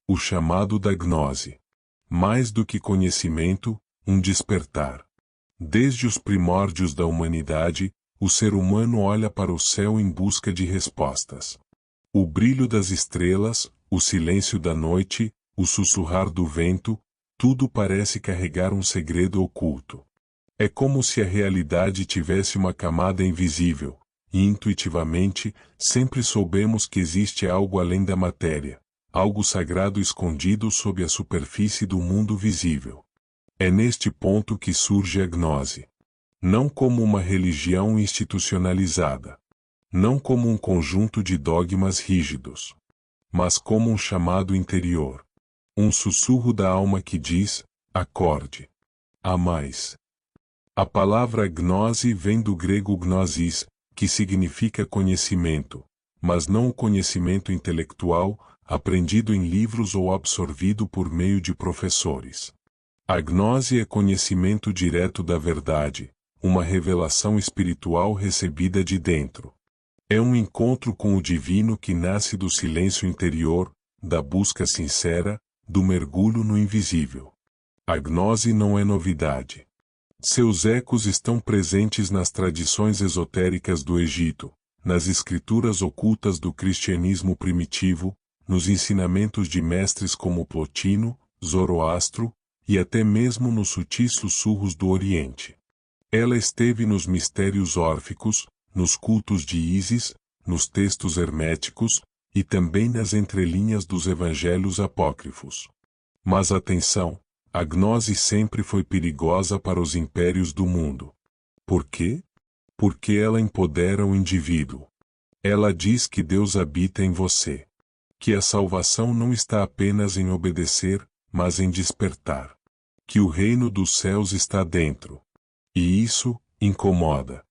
o chamado da gnose. Mais do que conhecimento, um despertar. Desde os primórdios da humanidade, o ser humano olha para o céu em busca de respostas. O brilho das estrelas, o silêncio da noite, o sussurrar do vento, tudo parece carregar um segredo oculto. É como se a realidade tivesse uma camada invisível, e intuitivamente, sempre soubemos que existe algo além da matéria, algo sagrado escondido sob a superfície do mundo visível. É neste ponto que surge a gnose. Não como uma religião institucionalizada. Não como um conjunto de dogmas rígidos. Mas como um chamado interior. Um sussurro da alma que diz, acorde. Há mais. A palavra gnose vem do grego gnosis, que significa conhecimento, mas não o conhecimento intelectual, aprendido em livros ou absorvido por meio de professores. A gnose é conhecimento direto da verdade, uma revelação espiritual recebida de dentro. É um encontro com o divino que nasce do silêncio interior, da busca sincera, do mergulho no invisível. A gnose não é novidade. Seus ecos estão presentes nas tradições esotéricas do Egito, nas escrituras ocultas do cristianismo primitivo, nos ensinamentos de mestres como Plotino, Zoroastro, e até mesmo nos sutis sussurros do Oriente. Ela esteve nos mistérios órficos, nos cultos de Ísis, nos textos herméticos, e também nas entrelinhas dos evangelhos apócrifos. Mas atenção! A gnose sempre foi perigosa para os impérios do mundo. Por quê? Porque ela empodera o indivíduo. Ela diz que Deus habita em você. Que a salvação não está apenas em obedecer, mas em despertar. Que o reino dos céus está dentro. E isso incomoda.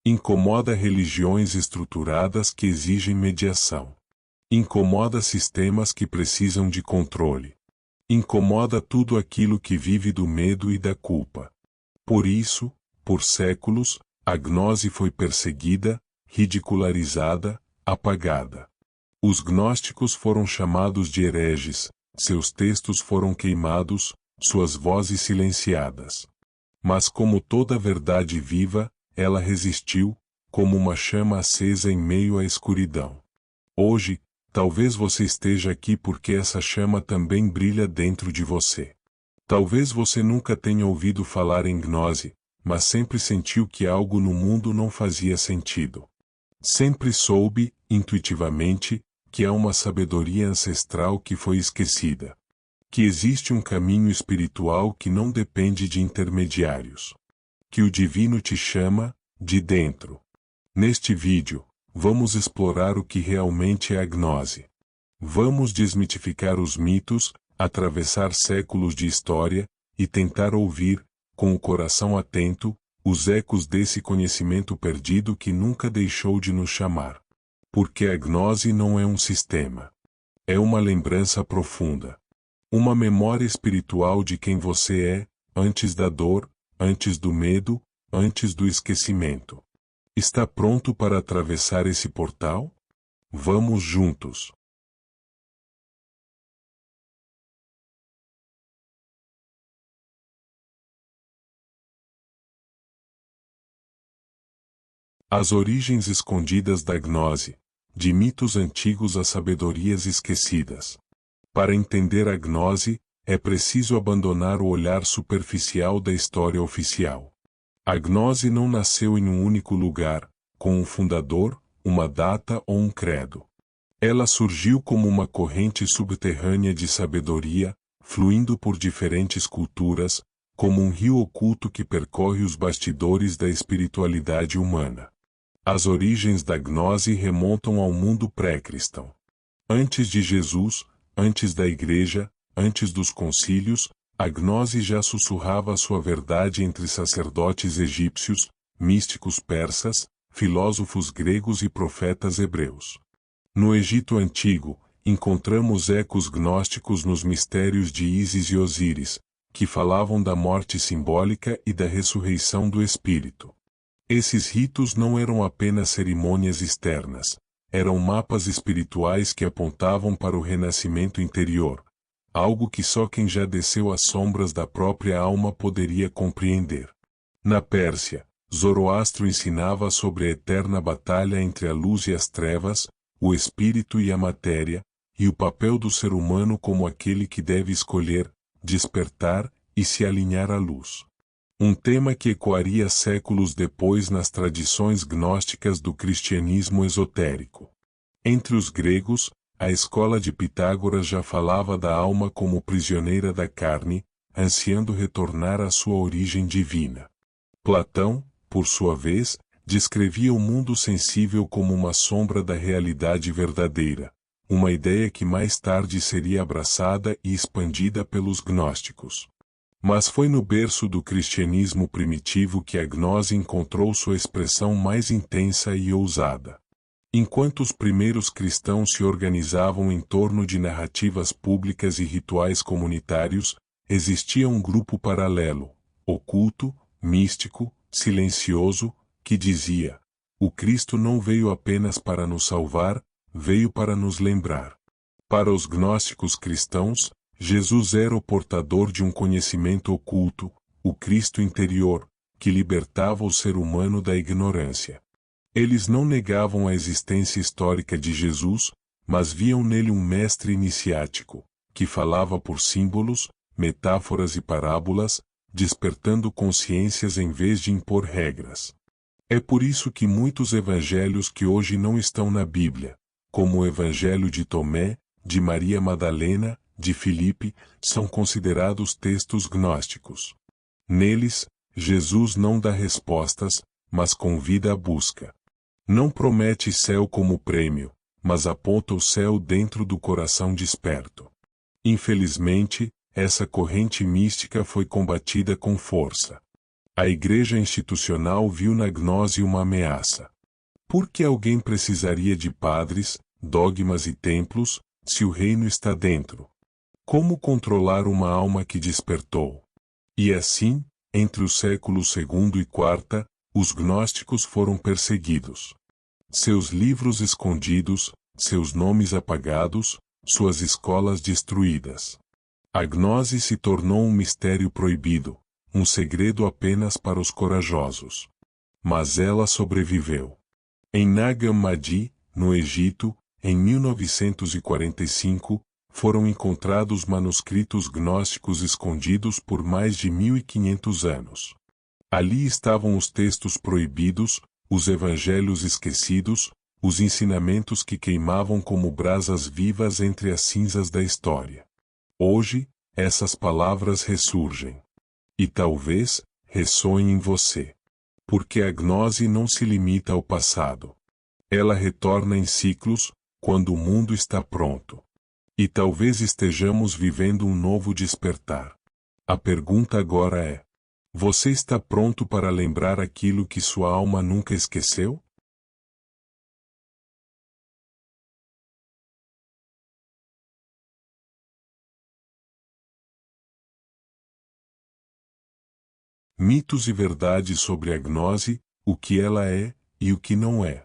Incomoda religiões estruturadas que exigem mediação. Incomoda sistemas que precisam de controle. Incomoda tudo aquilo que vive do medo e da culpa. Por isso, por séculos, a gnose foi perseguida, ridicularizada, apagada. Os gnósticos foram chamados de hereges, seus textos foram queimados, suas vozes silenciadas. Mas como toda verdade viva, ela resistiu, como uma chama acesa em meio à escuridão. Hoje, talvez você esteja aqui porque essa chama também brilha dentro de você. Talvez você nunca tenha ouvido falar em gnose, mas sempre sentiu que algo no mundo não fazia sentido. Sempre soube, intuitivamente, que há uma sabedoria ancestral que foi esquecida. Que existe um caminho espiritual que não depende de intermediários. Que o divino te chama, de dentro. Neste vídeo, vamos explorar o que realmente é a gnose. Vamos desmitificar os mitos, atravessar séculos de história, e tentar ouvir, com o coração atento, os ecos desse conhecimento perdido que nunca deixou de nos chamar. Porque a gnose não é um sistema. É uma lembrança profunda. Uma memória espiritual de quem você é, antes da dor, antes do medo, antes do esquecimento. Está pronto para atravessar esse portal? Vamos juntos! As origens escondidas da gnose, de mitos antigos a sabedorias esquecidas. Para entender a gnose, é preciso abandonar o olhar superficial da história oficial. A gnose não nasceu em um único lugar, com um fundador, uma data ou um credo. Ela surgiu como uma corrente subterrânea de sabedoria, fluindo por diferentes culturas, como um rio oculto que percorre os bastidores da espiritualidade humana. As origens da gnose remontam ao mundo pré-cristão. Antes de Jesus, antes da Igreja, antes dos concílios, a gnose já sussurrava sua verdade entre sacerdotes egípcios, místicos persas, filósofos gregos e profetas hebreus. No Egito Antigo, encontramos ecos gnósticos nos mistérios de Ísis e Osíris, que falavam da morte simbólica e da ressurreição do espírito. Esses ritos não eram apenas cerimônias externas, eram mapas espirituais que apontavam para o renascimento interior, algo que só quem já desceu às sombras da própria alma poderia compreender. Na Pérsia, Zoroastro ensinava sobre a eterna batalha entre a luz e as trevas, o espírito e a matéria, e o papel do ser humano como aquele que deve escolher, despertar e se alinhar à luz. Um tema que ecoaria séculos depois nas tradições gnósticas do cristianismo esotérico. Entre os gregos, a escola de Pitágoras já falava da alma como prisioneira da carne, ansiando retornar à sua origem divina. Platão, por sua vez, descrevia o mundo sensível como uma sombra da realidade verdadeira, uma ideia que mais tarde seria abraçada e expandida pelos gnósticos. Mas foi no berço do cristianismo primitivo que a gnose encontrou sua expressão mais intensa e ousada. Enquanto os primeiros cristãos se organizavam em torno de narrativas públicas e rituais comunitários, existia um grupo paralelo, oculto, místico, silencioso, que dizia: o Cristo não veio apenas para nos salvar, veio para nos lembrar. Para os gnósticos cristãos, Jesus era o portador de um conhecimento oculto, o Cristo interior, que libertava o ser humano da ignorância. Eles não negavam a existência histórica de Jesus, mas viam nele um mestre iniciático, que falava por símbolos, metáforas e parábolas, despertando consciências em vez de impor regras. É por isso que muitos evangelhos que hoje não estão na Bíblia, como o Evangelho de Tomé, de Maria Madalena, de Filipe, são considerados textos gnósticos. Neles, Jesus não dá respostas, mas convida à busca. Não promete céu como prêmio, mas aponta o céu dentro do coração desperto. Infelizmente, essa corrente mística foi combatida com força. A igreja institucional viu na gnose uma ameaça. Por que alguém precisaria de padres, dogmas e templos, se o reino está dentro? Como controlar uma alma que despertou? E assim, entre os séculos II e IV, os gnósticos foram perseguidos. Seus livros escondidos, seus nomes apagados, suas escolas destruídas. A gnose se tornou um mistério proibido, um segredo apenas para os corajosos. Mas ela sobreviveu. Em Nag Hammadi, no Egito, em 1945, foram encontrados manuscritos gnósticos escondidos por mais de 1500 anos. Ali estavam os textos proibidos, os evangelhos esquecidos, os ensinamentos que queimavam como brasas vivas entre as cinzas da história. Hoje, essas palavras ressurgem. E talvez, ressoem em você. Porque a gnose não se limita ao passado. Ela retorna em ciclos, quando o mundo está pronto. E talvez estejamos vivendo um novo despertar. A pergunta agora é: você está pronto para lembrar aquilo que sua alma nunca esqueceu? Mitos e verdades sobre a gnose, o que ela é, e o que não é.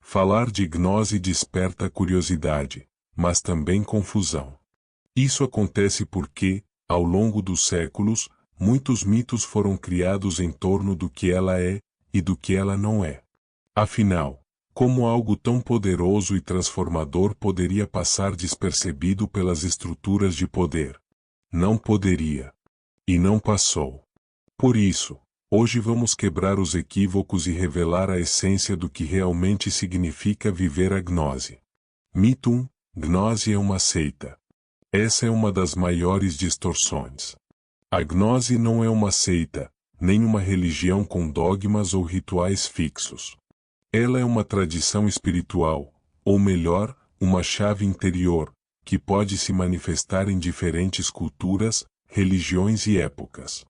Falar de gnose desperta curiosidade, mas também confusão. Isso acontece porque, ao longo dos séculos, muitos mitos foram criados em torno do que ela é, e do que ela não é. Afinal, como algo tão poderoso e transformador poderia passar despercebido pelas estruturas de poder? Não poderia. E não passou. Por isso, hoje vamos quebrar os equívocos e revelar a essência do que realmente significa viver a gnose. Mito 1: Gnose é uma seita. Essa é uma das maiores distorções. A gnose não é uma seita, nem uma religião com dogmas ou rituais fixos. Ela é uma tradição espiritual, ou melhor, uma chave interior, que pode se manifestar em diferentes culturas, religiões e épocas.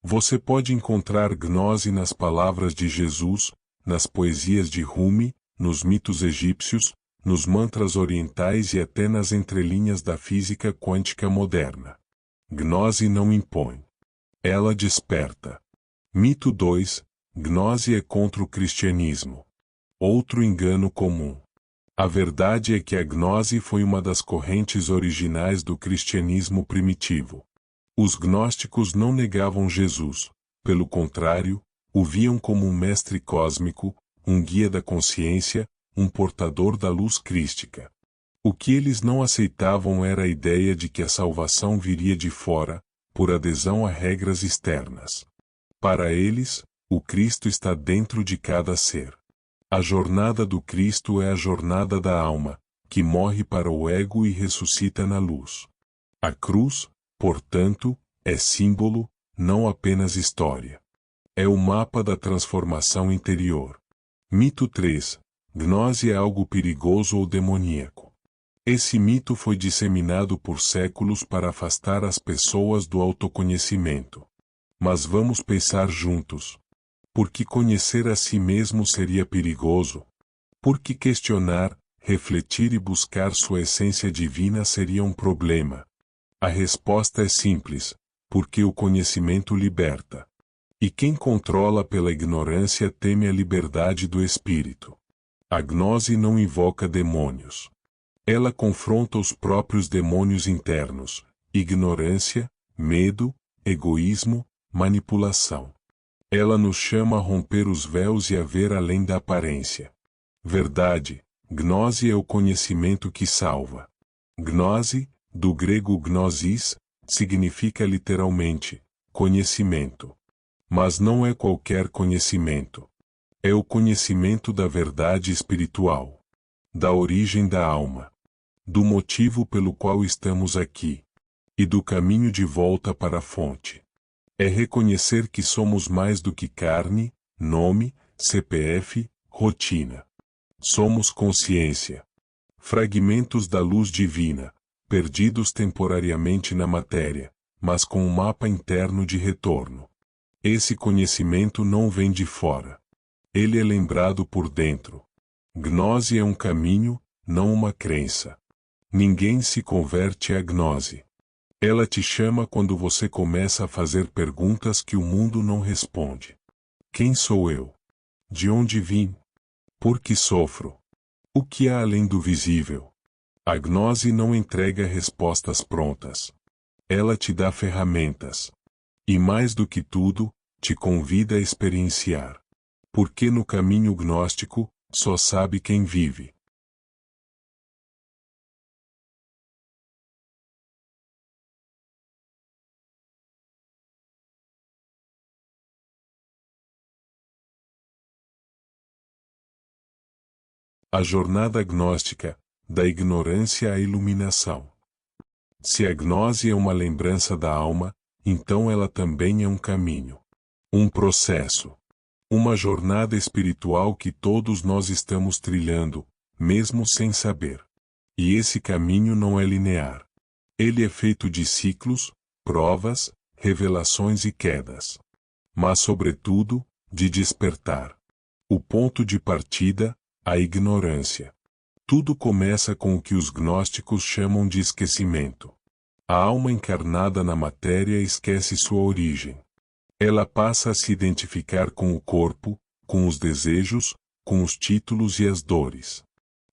Você pode encontrar gnose nas palavras de Jesus, nas poesias de Rumi, nos mitos egípcios, nos mantras orientais e até nas entrelinhas da física quântica moderna. Gnose não impõe. Ela desperta. Mito 2: Gnose é contra o cristianismo. Outro engano comum. A verdade é que a gnose foi uma das correntes originais do cristianismo primitivo. Os gnósticos não negavam Jesus, pelo contrário, o viam como um mestre cósmico, um guia da consciência, um portador da luz crística. O que eles não aceitavam era a ideia de que a salvação viria de fora, por adesão a regras externas. Para eles, o Cristo está dentro de cada ser. A jornada do Cristo é a jornada da alma, que morre para o ego e ressuscita na luz. A cruz, portanto, é símbolo, não apenas história. É o mapa da transformação interior. Mito 3. Gnose é algo perigoso ou demoníaco. Esse mito foi disseminado por séculos para afastar as pessoas do autoconhecimento. Mas vamos pensar juntos. Por que conhecer a si mesmo seria perigoso? Por que questionar, refletir e buscar sua essência divina seria um problema? A resposta é simples: porque o conhecimento liberta. E quem controla pela ignorância teme a liberdade do espírito. A gnose não invoca demônios. Ela confronta os próprios demônios internos: ignorância, medo, egoísmo, manipulação. Ela nos chama a romper os véus e a ver além da aparência. Verdade, gnose é o conhecimento que salva. Gnose, do grego gnosis, significa literalmente conhecimento. Mas não é qualquer conhecimento. É o conhecimento da verdade espiritual, da origem da alma, do motivo pelo qual estamos aqui, e do caminho de volta para a fonte. É reconhecer que somos mais do que carne, nome, CPF, rotina. Somos consciência. Fragmentos da luz divina, perdidos temporariamente na matéria, mas com um mapa interno de retorno. Esse conhecimento não vem de fora. Ele é lembrado por dentro. Gnose é um caminho, não uma crença. Ninguém se converte à gnose. Ela te chama quando você começa a fazer perguntas que o mundo não responde. Quem sou eu? De onde vim? Por que sofro? O que há além do visível? A gnose não entrega respostas prontas. Ela te dá ferramentas. E mais do que tudo, te convida a experienciar. Porque no caminho gnóstico, só sabe quem vive. A jornada gnóstica, da ignorância à iluminação. Se a gnose é uma lembrança da alma, então ela também é um caminho. Um processo. Uma jornada espiritual que todos nós estamos trilhando, mesmo sem saber. E esse caminho não é linear. Ele é feito de ciclos, provas, revelações e quedas. Mas, sobretudo, de despertar. O ponto de partida, a ignorância. Tudo começa com o que os gnósticos chamam de esquecimento. A alma encarnada na matéria esquece sua origem. Ela passa a se identificar com o corpo, com os desejos, com os títulos e as dores.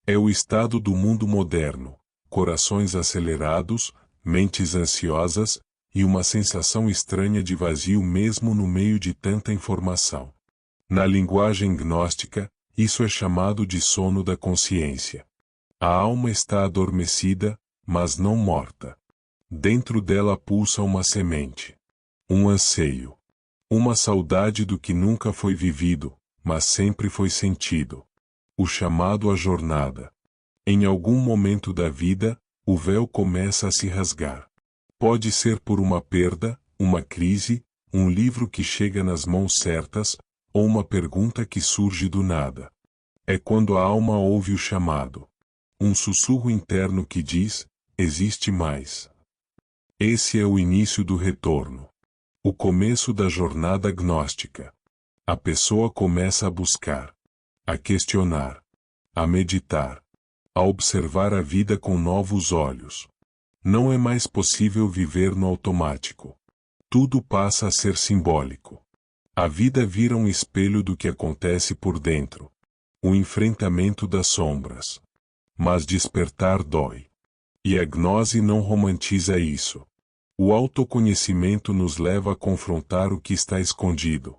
É o estado do mundo moderno: corações acelerados, mentes ansiosas, e uma sensação estranha de vazio mesmo no meio de tanta informação. Na linguagem gnóstica, isso é chamado de sono da consciência. A alma está adormecida, mas não morta. Dentro dela pulsa uma semente. Um anseio. Uma saudade do que nunca foi vivido, mas sempre foi sentido. O chamado à jornada. Em algum momento da vida, o véu começa a se rasgar. Pode ser por uma perda, uma crise, um livro que chega nas mãos certas, ou uma pergunta que surge do nada. É quando a alma ouve o chamado. Um sussurro interno que diz: existe mais. Esse é o início do retorno. O começo da jornada gnóstica. A pessoa começa a buscar, a questionar, a meditar, a observar a vida com novos olhos. Não é mais possível viver no automático. Tudo passa a ser simbólico. A vida vira um espelho do que acontece por dentro. O enfrentamento das sombras. Mas despertar dói. E a gnose não romantiza isso. O autoconhecimento nos leva a confrontar o que está escondido.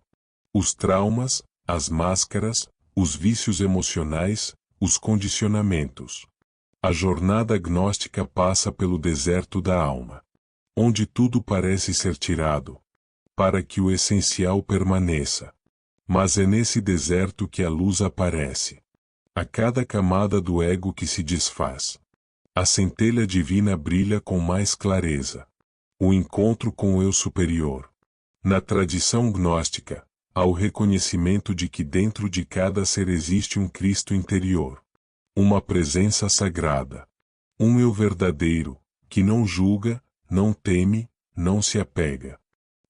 Os traumas, as máscaras, os vícios emocionais, os condicionamentos. A jornada gnóstica passa pelo deserto da alma, onde tudo parece ser tirado, para que o essencial permaneça. Mas é nesse deserto que a luz aparece. A cada camada do ego que se desfaz, a centelha divina brilha com mais clareza. O encontro com o eu superior. Na tradição gnóstica, há o reconhecimento de que dentro de cada ser existe um Cristo interior. Uma presença sagrada. Um eu verdadeiro, que não julga, não teme, não se apega.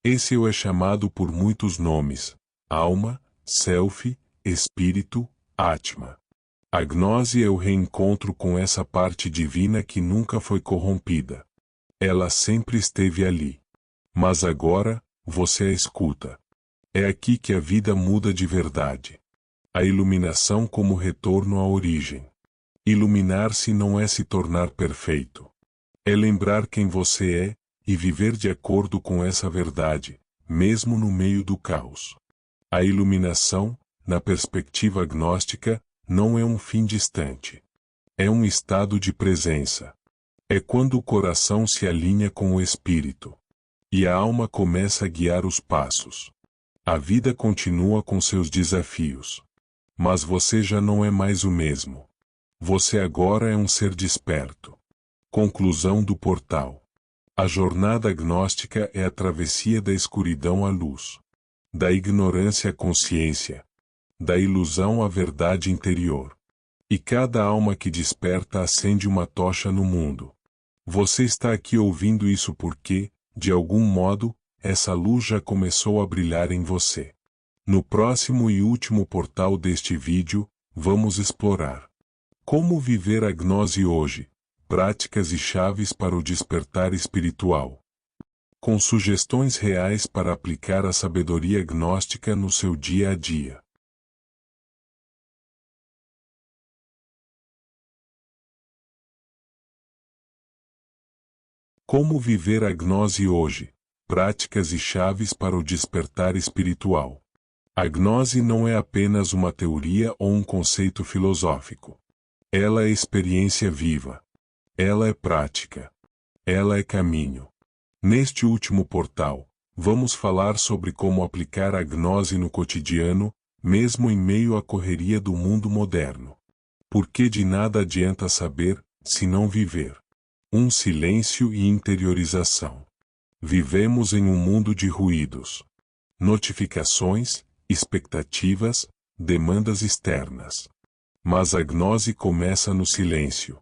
Esse eu é chamado por muitos nomes: alma, self, espírito, Atma. A gnose é o reencontro com essa parte divina que nunca foi corrompida. Ela sempre esteve ali. Mas agora, você a escuta. É aqui que a vida muda de verdade. A iluminação como retorno à origem. Iluminar-se não é se tornar perfeito. É lembrar quem você é, e viver de acordo com essa verdade, mesmo no meio do caos. A iluminação, na perspectiva gnóstica, não é um fim distante. É um estado de presença. É quando o coração se alinha com o espírito. E a alma começa a guiar os passos. A vida continua com seus desafios. Mas você já não é mais o mesmo. Você agora é um ser desperto. Conclusão do portal. A jornada gnóstica é a travessia da escuridão à luz. Da ignorância à consciência. Da ilusão à verdade interior. E cada alma que desperta acende uma tocha no mundo. Você está aqui ouvindo isso porque, de algum modo, essa luz já começou a brilhar em você. No próximo e último portal deste vídeo, vamos explorar como viver a gnose hoje, práticas e chaves para o despertar espiritual. Com sugestões reais para aplicar a sabedoria gnóstica no seu dia a dia. Como viver a gnose hoje, práticas e chaves para o despertar espiritual. A gnose não é apenas uma teoria ou um conceito filosófico. Ela é experiência viva. Ela é prática. Ela é caminho. Neste último portal, vamos falar sobre como aplicar a gnose no cotidiano, mesmo em meio à correria do mundo moderno. Porque de nada adianta saber, se não viver. Silêncio e interiorização. Vivemos em um mundo de ruídos. Notificações, expectativas, demandas externas. Mas a gnose começa no silêncio.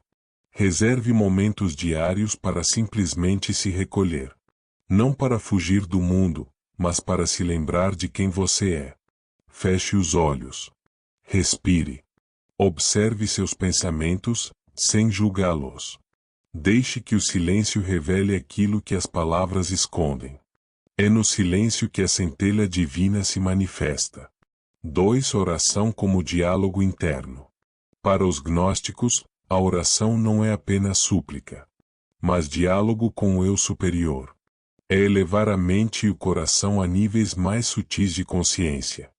Reserve momentos diários para simplesmente se recolher. Não para fugir do mundo, mas para se lembrar de quem você é. Feche os olhos. Respire. Observe seus pensamentos, sem julgá-los. Deixe que o silêncio revele aquilo que as palavras escondem. É no silêncio que a centelha divina se manifesta. 2. Oração como diálogo interno. Para os gnósticos, a oração não é apenas súplica, mas diálogo com o eu superior. É elevar a mente e o coração a níveis mais sutis de consciência.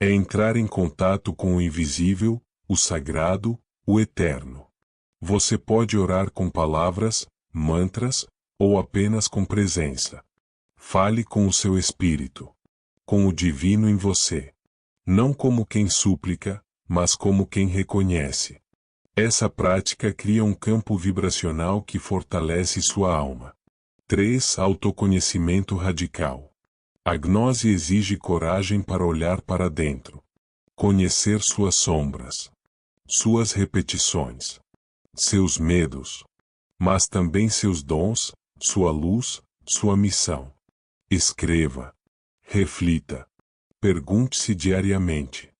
É entrar em contato com o invisível, o sagrado, o eterno. Você pode orar com palavras, mantras, ou apenas com presença. Fale com o seu espírito. Com o divino em você. Não como quem súplica, mas como quem reconhece. Essa prática cria um campo vibracional que fortalece sua alma. 3. Autoconhecimento radical. A gnose exige coragem para olhar para dentro. Conhecer suas sombras. Suas repetições. Seus medos. Mas também seus dons, sua luz, sua missão. Escreva. Reflita. Pergunte-se diariamente.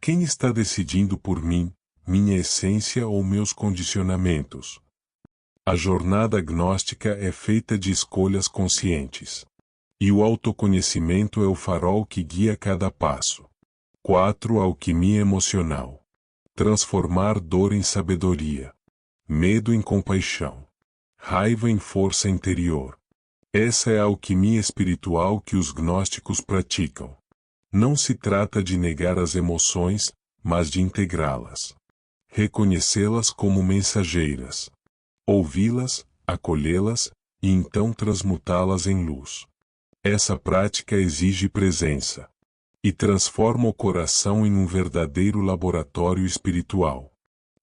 Quem está decidindo por mim, minha essência ou meus condicionamentos? A jornada gnóstica é feita de escolhas conscientes. E o autoconhecimento é o farol que guia cada passo. 4. Alquimia emocional. Transformar dor em sabedoria. medo em compaixão, raiva em força interior. Essa é a alquimia espiritual que os gnósticos praticam. Não se trata de negar as emoções, mas de integrá-las. Reconhecê-las como mensageiras. Ouvi-las, acolhê-las, e então transmutá-las em luz. Essa prática exige presença. E transforma o coração em um verdadeiro laboratório espiritual.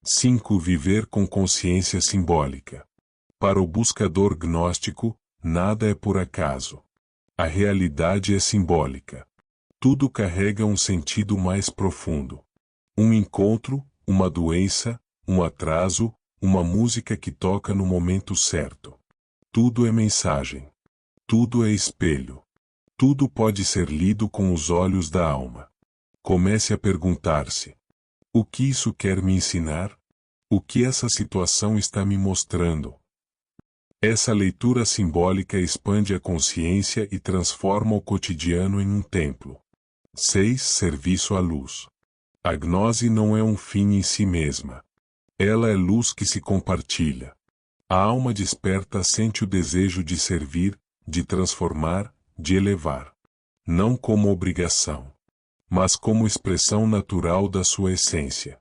5. Viver com consciência simbólica. Para o buscador gnóstico, nada é por acaso. A realidade é simbólica. Tudo carrega um sentido mais profundo. Um encontro, uma doença, um atraso, uma música que toca no momento certo. Tudo é mensagem. Tudo é espelho. Tudo pode ser lido com os olhos da alma. Comece a perguntar-se: o que isso quer me ensinar? O que essa situação está me mostrando? Essa leitura simbólica expande a consciência e transforma o cotidiano em um templo. 6. Serviço à luz. A gnose não é um fim em si mesma. Ela é luz que se compartilha. A alma desperta sente o desejo de servir, de transformar, de elevar. Não como obrigação, mas como expressão natural da sua essência.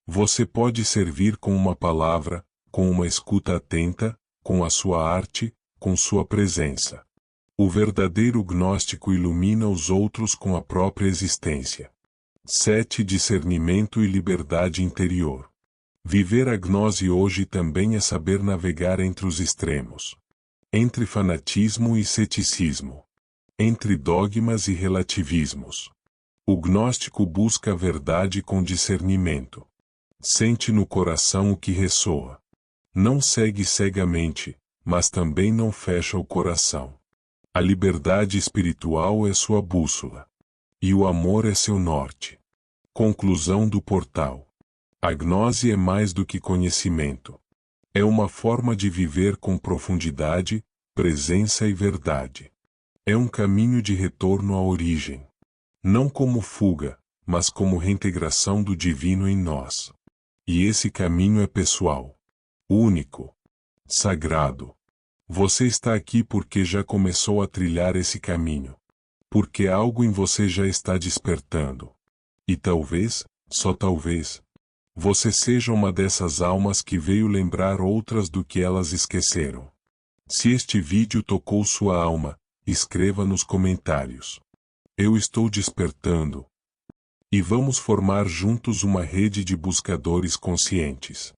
Você pode servir com uma palavra, com uma escuta atenta, com a sua arte, com sua presença. O verdadeiro gnóstico ilumina os outros com a própria existência. 7. Discernimento e liberdade interior. Viver a gnose hoje também é saber navegar entre os extremos. Entre fanatismo e ceticismo. Entre dogmas e relativismos. O gnóstico busca a verdade com discernimento. Sente no coração o que ressoa. Não segue cegamente, mas também não fecha o coração. A liberdade espiritual é sua bússola. E o amor é seu norte. Conclusão do portal. A gnose é mais do que conhecimento. É uma forma de viver com profundidade, presença e verdade. É um caminho de retorno à origem. Não como fuga, mas como reintegração do divino em nós. E esse caminho é pessoal. Único. Sagrado. Você está aqui porque já começou a trilhar esse caminho. Porque algo em você já está despertando. E talvez, só talvez, você seja uma dessas almas que veio lembrar outras do que elas esqueceram. Se este vídeo tocou sua alma, escreva nos comentários. Eu estou despertando. E vamos formar juntos uma rede de buscadores conscientes.